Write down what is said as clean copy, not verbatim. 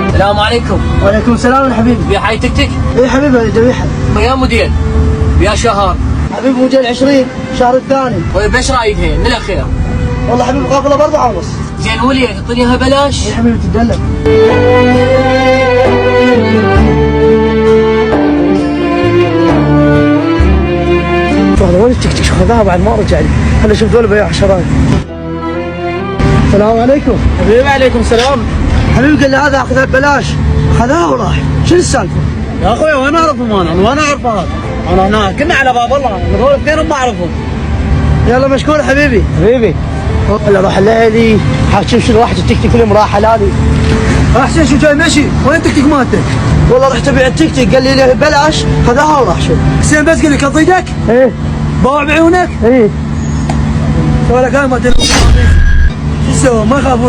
السلام عليكم. وعليكم السلام يا حبيبي. يا حي تك تك. اي حبيبي ذبيحه. يا مدير يا شهر حبيبي مو جاي 20 شهر الثاني. طيب ايش رايك من الاخير؟ والله حبيبي قافله ب4.5. زين ولي تعطيني اياها بلاش؟ يا حبيبي تدلع. والله وين التيك تيك خذاها بعد ما رجع لي. هلا شوف ذول بياع حشرات. السلام عليكم. حبيبي عليكم السلام. حبيبي قال لي هذا اخذها ببلاش، خذاها وراح. شو السالفه؟ يا اخوي وين اعرفهم انا وين اعرف هذا؟ انا هنا كنا على باب الله، هذول اثنين ما اعرفهم. يلا مشكور حبيبي. حبيبي هلا راح الليلي حاشوف شنو راحت التيك تيك اليوم راح حلالي. احسن شو جاي مشي؟ وين التيك تيك مالتك؟ والله رحت ابيع التيك تيك قال لي ببلاش، خذاها وراح. شوف حسين بس قال لك اضيقك؟ ايه باوع بعيونك؟ ايه ولا كان ما تلقى شو سوى ما يخافون.